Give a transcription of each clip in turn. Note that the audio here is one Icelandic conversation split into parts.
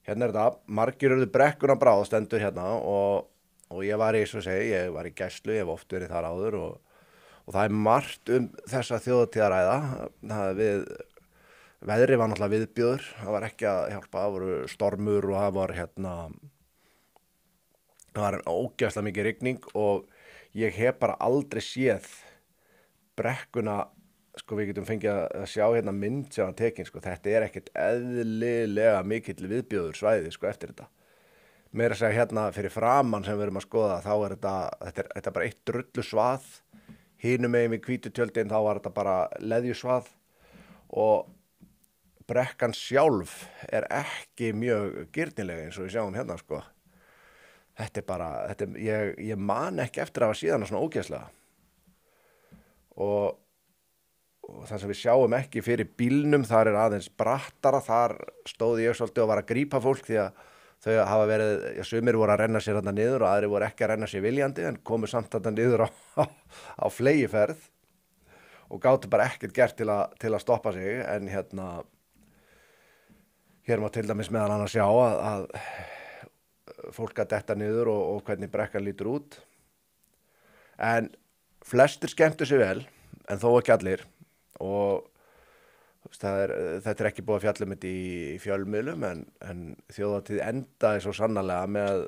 Hérna er þetta, margir urðu brekkuna bráð stendur hérna og ég var í, svo segi, ég var í gæslu, ég hef oft verið þar áður og það er margt þessa þjóðatíð að ræða. Veðrið var náttúrulega viðbjöður, það var ekki að hjálpa, það voru stormur og það var það var ógeðslega mikið rigning og ég hef bara aldrei séð brekkuna, sko við getum fengið að sjá hérna mynd sem hann tekin, sko þetta er ekkert eðlilega mikill viðbjöður svæði, sko eftir þetta. Meira að segja hérna fyrir framan sem við erum að skoða, þá er þetta er bara eitt drullu svað, hinum megin við hvítu tjöldin þá var þetta bara leðjusvað og brekkan sjálf er ekki mjög girnilega eins og við sjáum hérna, sko. Þetta er bara, ég man ekki eftir að hafa síðan svona ógeðslega. Og það sem við sjáum ekki fyrir bílnum, þar er aðeins brattara, þar stóði ég svolítið og var að grípa fólk því að þau hafa verið, sumir voru að renna sér þarna niður og aðri voru ekki að renna sér viljandi en komu samt þarna niður á flegiferð og gátu bara ekkert gert til að stoppa sig en hér má til dæmis meðal annars sjá að fólk að detta niður og hvernig brekkan lítur út. En flestir skemmtu sig vel, en þó ekki allir og þetta er ekki búið að fjalla um þetta í fjölmiðlum en þjóðhátíð endaði svo sannarlega með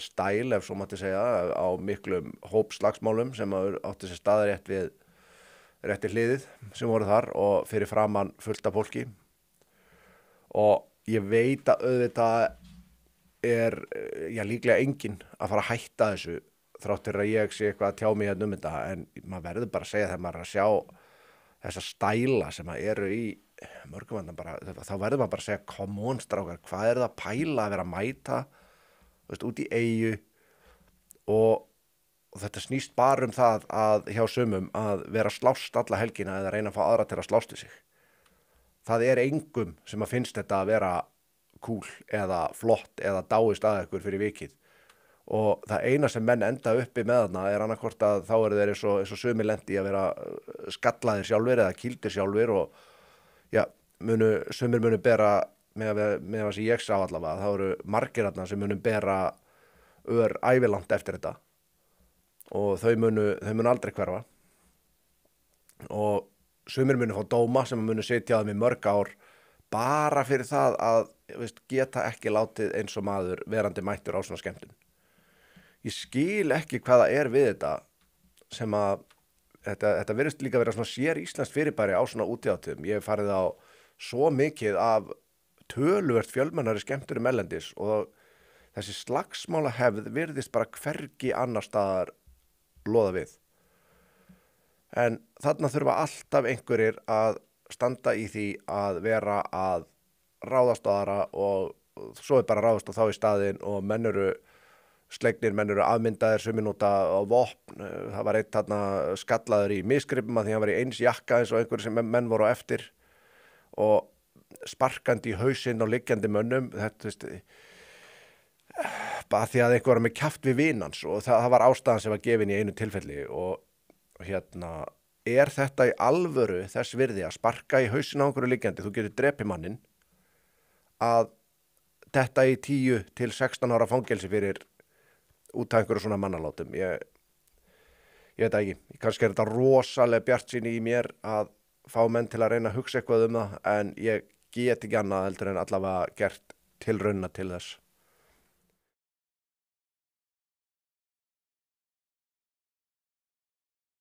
stæl, ef svo mætti segja, á miklum hópslagsmálum sem átti sér staðar rétt við hliðið sem voru þar og fyrir framan fullt af fólki. Og ég veit að auðvitað er líklega enginn að fara að hætta þessu þráttur að ég sé eitthvað að tjá mig hérna um þetta en maður verður bara að segja þegar maður er að sjá þessa stæla sem eru í mörgum vandan bara, þá verður maður bara að segja come on strákar, hvað er það að pæla að vera að mæta út í eyju og þetta snýst bara um það að hjá sumum að vera að slást alla helgina eða reyna að fá aðra til að slást við sig. Það er engum sem að finnst þetta að vera cool eða flott eða dáist að ykkur fyrir vikið og það eina sem menn enda uppi með þarna er annarkvort að þá eru þeir eins og sumir lendi að vera skallaðir sjálfir eða kýldir sjálfir og sumir munu bera með það sem ég sá allavega, þá eru margir þarna sem munu bera ævilangt eftir þetta og þau munu aldrei hverfa og sumir munu fá dóma sem munu sitja á þeim í mörg ár bara fyrir það að geta ekki látið eins og maður verandi mættur á svona skemmtun. Ég skil ekki hvað það er við þetta sem að þetta virðist líka vera svona sér íslenskt fyrirbæri á svona útihátíðum. Ég hef farið á svo mikið af töluvert fjölmennari skemmtunum erlendis og þessi slagsmála hefð virðist bara hvergi annar staðar loða við. En þarna þurfa alltaf einhverjir að standa í því að vera að ráðast á aðra og svo er bara ráðast á þá í staðinn og menn eru slegnir, menn eru afmyndaðir, sumir nota á vopn, það var einn þarna skallaður í misgripum að því hann var í eins jakka eins og einhverjir sem menn voru á eftir og sparkandi í hausinn og liggjandi mönnum, þetta bara því að einhver var með kjaft við vinans og það var ástæðan sem var gefin í einu tilfelli og er þetta í alvöru þess virði að sparka í hausinn á einhverju liggjandi, þú getur drepið mannin að detta í 10 til 16 ára fangelsi fyrir út af einhverju svona mannalátum. Ég veit það ekki. Kannski er þetta rosalega bjartsýni í mér að fá menn til að reyna að hugsa eitthvað um það en ég get ekki annað heldur en allavega gert tilraunina til þess.